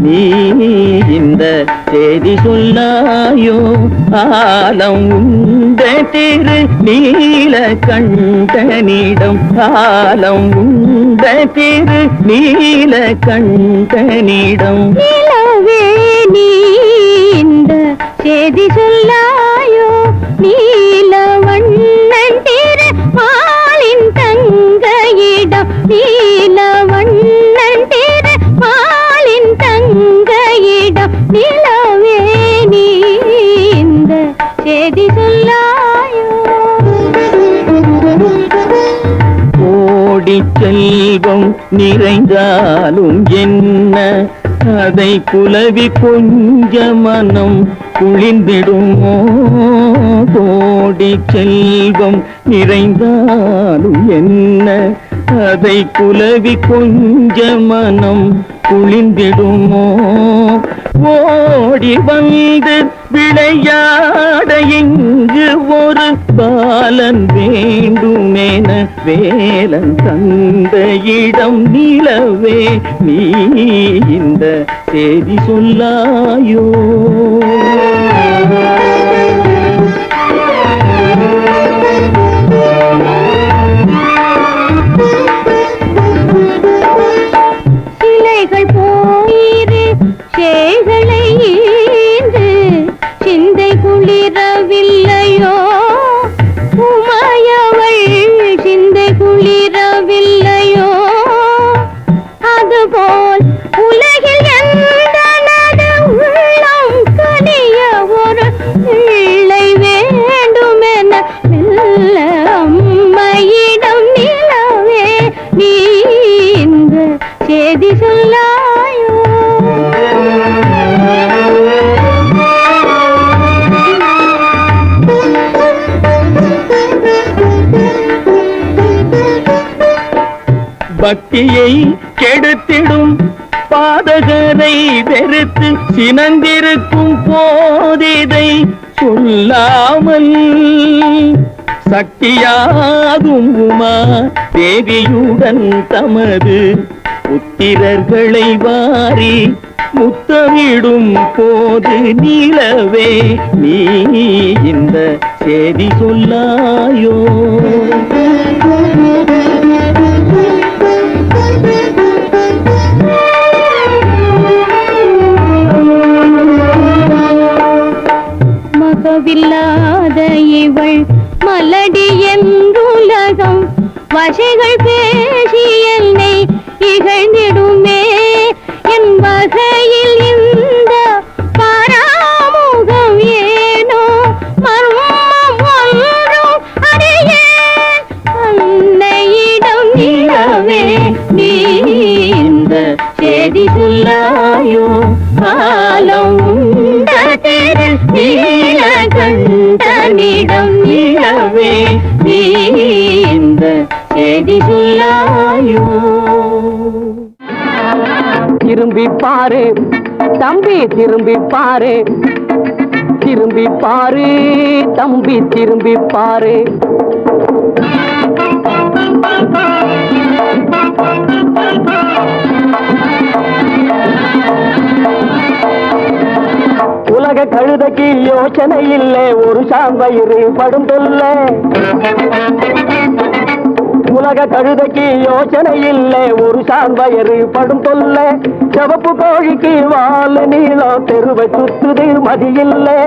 நீ இந்த செய்தி சொல்லாயோ ஆலம் உண்ட திரு நீல கண்டனிடம் ஆலம் உண்ட திரு நீல கண்டனிடம் நிலவே நீ இந்த செய்தி சொல்லாயோ நீல வண்ணன் திரு மாலின் தங்கையிடம் நீல வண்ணன் திரு மாலின் தங்கையிடம் நிலவே நீ இந்த செய்தி சொல்லாயோ கோடி செல்வம் நிறைந்தாலும் என்ன அதை குலவி கொஞ்ச மனம் குளிர்ந்திடுமோ கோடி செல்வம் நிறைந்தாலும் என்ன அதை குலவி கொஞ்ச மனம் குளிர்ந்திடுமோ ஓடி வந்து விளையாட இங்கு ஒரு பாலன் வேண்டுமென வேலன் தந்த இடம் நிலவே நீ இந்த செய்தி சொல்லாயோ சிலைகள் போயிரு சேகளை ஈந்து சிந்தை குளிரவில்லையோ உமையவள் சிந்தை குளிரவில்லையோ அதுபோல் உலகில் எந்தனது உள்ளம் கனிய ஒரு பிள்ளை வேண்டுமென மெல்ல அம்மையிடம் நிலவே நீ இந்த செய்தி சொல்லாயோ பக்தியை கெடுத்திடும் பாதகரை வெறுத்து சினந்திருக்கும் போதிதை சொல்லாமல் சக்தியாகும் உமா தேவியுடன் தமது புத்திரர்களை வாரி முத்தமிடும் போது நீலவே நீ இந்த செய்தி சொல்லாயோ? மகவில்லாத இவள் மலடி என்றுலகம் வசைகள் பேசி என்னை இகழ்ந்திடுமே. என் வகையில் இந்த பராமுகம் ஏனோ மர்மம் ஒன்றும் அறியேன். அன்னையிடம் நிலவே நீ இந்த செய்தி சொல்லாயோ? காலம் நீலகண்டனிடம் நிலவே நீ இந்த செய்தி சொல்லாயோ? திரும்பி பாரு தம்பி, திரும்பி பாரு, திரும்பி பாரு தம்பி, திரும்பி பாரு. உலக கழுதைக்கு யோசனை இல்லை, ஒரு சாம்பயிறு படும் தொல்லை. உலக கழுதைக்கு யோசனை இல்லை, ஒரு சாம்பயிறு படும் தொல்லை. சிவப்பு கோழிக்கு வால் நீளம் தெருவை சுத்துது மதியில்லை.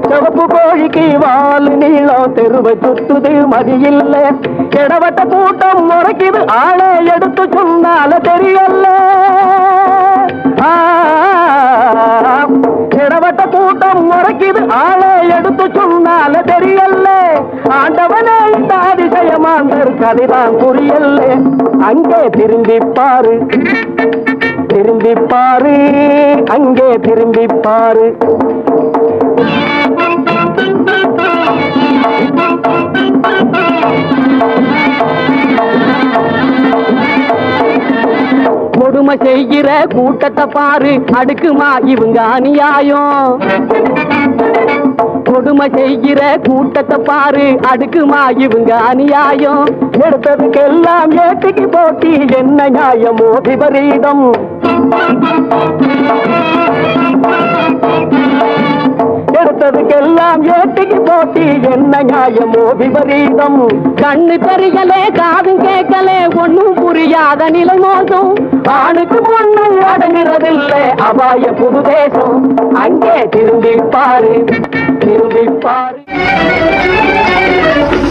சிவப்பு கோழிக்கு வால் நீளம் தெருவை சுத்துது மதியில்லை. கிடவட்ட கூட்டம் முறைக்குது, ஆளை எடுத்து சொன்னால தெரியல. கிடவட்ட கூட்டம் முறைக்குது, ஆளை எடுத்து சொன்னால தெரியல. ஆண்டவனே இந்த அதிசயமாந்தர் கதைதான் புரியல. அங்கே திரும்பி பாரு, திரும்பி பாரு, அங்கே திரும்பி பாரு. கொடுமை செய்கிற கூட்டத்தை பாரு, அடுக்குமா இவங்க அநியாயம். கொடுமை செய்கிற கூட்டத்தை பாரு, அடுக்குமா இவங்க அநியாயம். எடுத்ததுக்கெல்லாம் ஏட்டிக்கு போட்டி, என்ன நியாயமோ விபரீதம். எடுத்ததுக்கெல்லாம் ஏட்டிக்கு போட்டி, என்ன நியாயமோ விபரீதம். கண்ணு தெரியலே, காதும் கேட்கலே, ஒன்னும் புரியாத நிலை மோசம். ஆணுக்கு பொண்ணு அடங்குறதில்லை, அபாய புது தேசம். அங்கே திரும்பி பாரு, திரும்பி பாரு.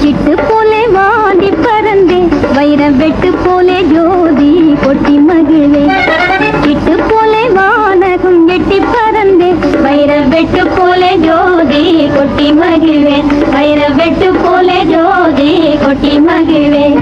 சிட்டு போலே வாடி பறந்தே, வைர வெட்டு போலே ஜோதி கொட்டி மகிழே. சிட்டு போலே வானகம் எட்டி பறந்தே, வைர வெட்டு போலே ஜோதி கொட்டி மகிழ்வேன். வைர வெட்டு போலே ஜோதி கொட்டி மகிழ்வேன்.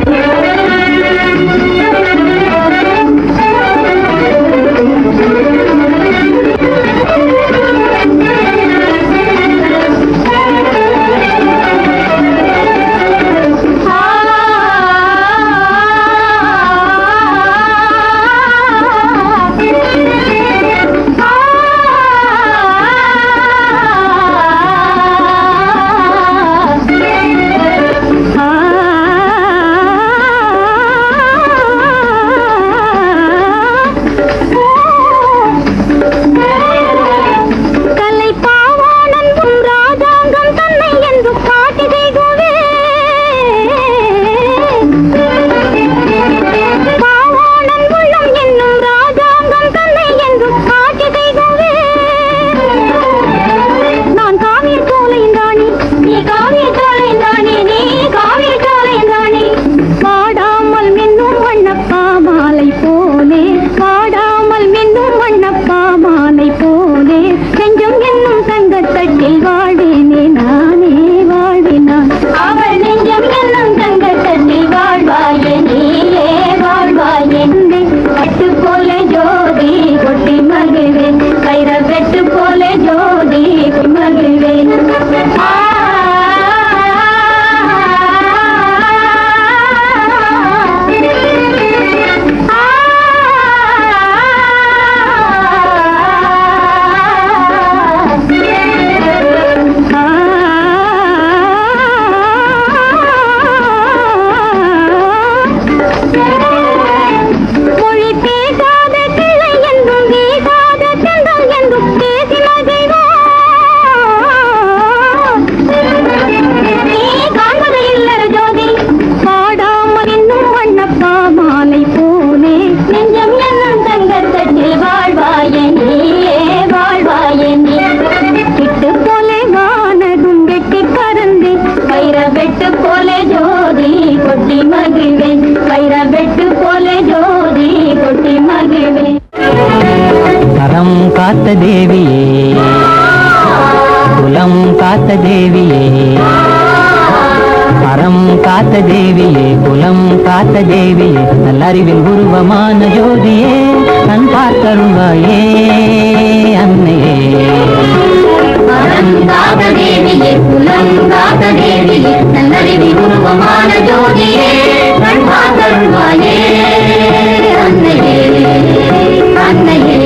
காத்த தேவியே, குலம் காத்த தேவியே, அறம் காத்த தேவியே, குலம் காத்த தேவியே, நல்லறிவில் உருவமான ஜோதியே, கண் பார்த்தருள்வாயே அன்னையே. அறம் காத்த தேவியே, குலம் காத்த தேவியே, நல்லறிவில் உருவமான ஜோதியே, கண் பார்த்தருள்வாயே அன்னையே, அன்னையே.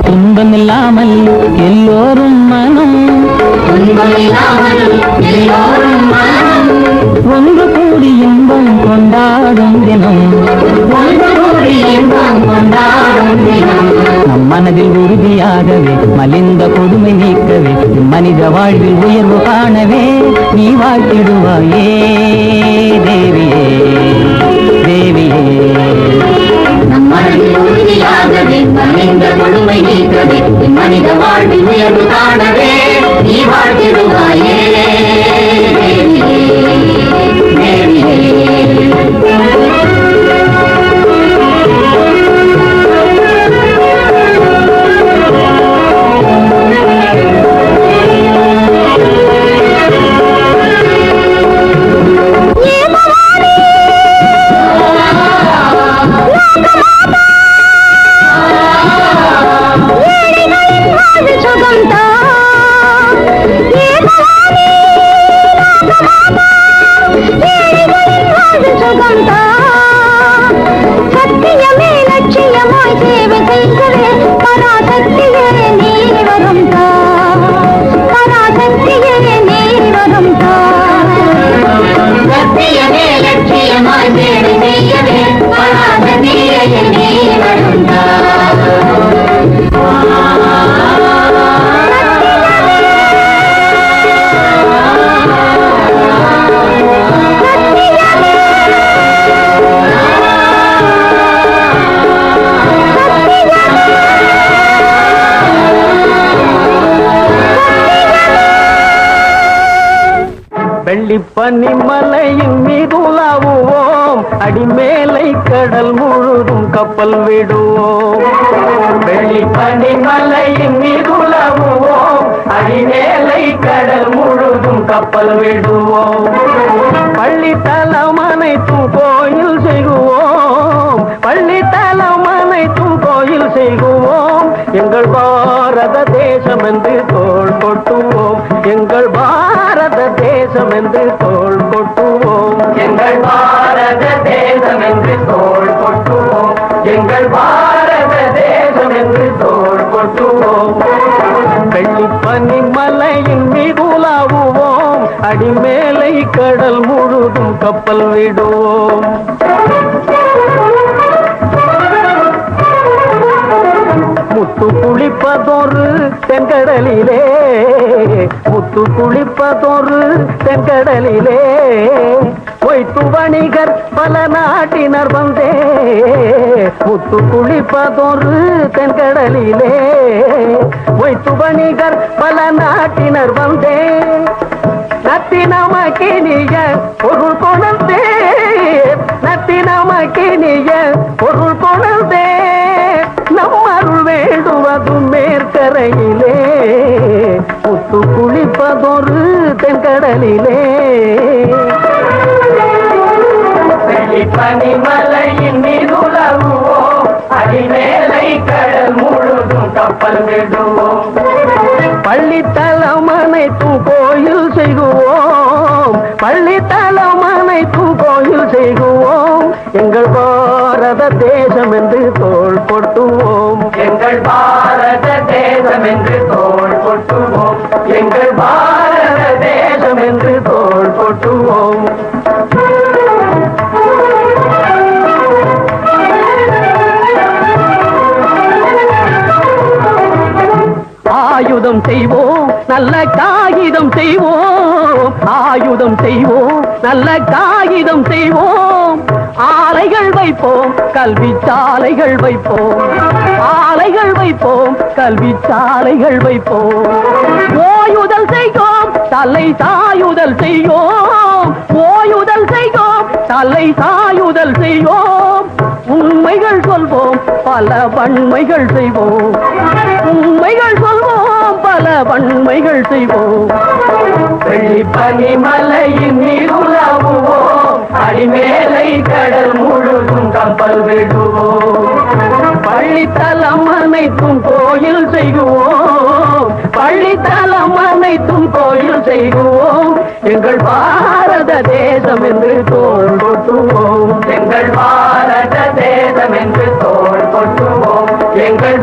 துன்பமில்லாமல் எல்லோரும் மனம், ஒன்று கூடி இன்பம் கொண்டாடும் தினம், நம் மனதில் உறுதியாகவே மலிந்த கொடுமை நீக்கவே, மனித வாழ்வில் உயர்வு காணவே நீ வாழ்த்திடுவாயே தேவியே, தேவியே. மனதில் உறுதியாகவே மனித கொடுமை நீக்கவே, மனித வாழ்வில் உயர்வு காணவே நீ வாழ்த்திடுவாயே தேவியே, தேவியே. வெள்ளிப்பனிமலையின் மீதுலாவுவோம், அடிமேலை கடல் முழுதும் கப்பல் விடுவோம். வெள்ளிப்பனிமலையின் மீதுலாவுவோம், அடிமேலை கடல் முழுதும் கப்பல் விடுவோம். பள்ளித்தலம் அனைத்தும் கோயில் செய்குவோம், பள்ளித்தலம் அனைத்தும் கோயில் செய்குவோம். எங்கள் பாரத தேசம் என்று தோள் கொட்டுவோம், எங்கள் பாரத தேசம் என்று தோள் கொட்டுவோம், எங்கள் பாரத தேசம் என்று தோள் கொட்டுவோம், எங்கள் பாரத தேசம் என்று தோள் கொட்டுவோம். வெள்ளிப்பனிமலையின் மீதுலாவுவோம், அடிமேலை கடல் முழுதும் கப்பல் விடுவோம். முத்து குளிப்பதொரு தென்கடலிலே, முத்து குளிப்பதொரு தென்கடலிலே, பொய்த்து வணிகர் பல நாட்டினர் வந்தே. முத்து குளிப்பதொரு தென்கடலிலே, பொய்த்து வணிகர் பல நாட்டினர் வந்தே. நத்தினமக்கினிய பொருள் கொணர்ந்தே, நத்தினமக்கினிய பொருள் கொணர்ந்தே. நம்மருள் வேண்டுவது மேற்கரையிலே, முத்து குளிப்பதொரு தென்கடலிலே. பனிமலையின் மீதுலவுவோம், அடிமேலை கடல் முழுதும் கப்பல் விடுவோம். பள்ளித்தலம் அனைத்தும் கோயில் செய்குவோம், பள்ளித்தலம் பாரத தேசம் என்று தோள் கொட்டுவோம், எங்கள் பாரத தேசம் என்று தோள் கொட்டுவோம். ஆயுதம் செய்வோம், நல்ல காகிதம் செய்வோம், ஆயுதம் செய்வோம், நல்ல காகிதம் செய்வோம். ஆலைகள் வைப்போம், கல்வி சாலைகள் வைப்போம், ஆலைகள் வைப்போம், கல்வி சாலைகள் வைப்போம். ஓயுதல் செய்வோம், தலை சாயுதல் செய்வோம், ஓயுதல் செய்வோம், தலை சாயுதல் செய்வோம். உண்மைகள் சொல்வோம், பல வன்மைகள் செய்வோம், உண்மைகள் சொல்வோம், பல வன்மைகள் செய்வோம். வெள்ளிப்பனி மலையின் நீருலாவுவோம், அடிமேலை கடல் முழுதும் கப்பல் விடுவோம். பள்ளித்தலம் அனைத்தும் கோயில் செய்வோம், பள்ளித்தலம் அனைத்தும் கோயில் செய்வோம். எங்கள் பாரத தேசம் என்று தோள் கொட்டுவோம், எங்கள் பாரத தேசம் என்று தோள் கொட்டுவோம், எங்கள்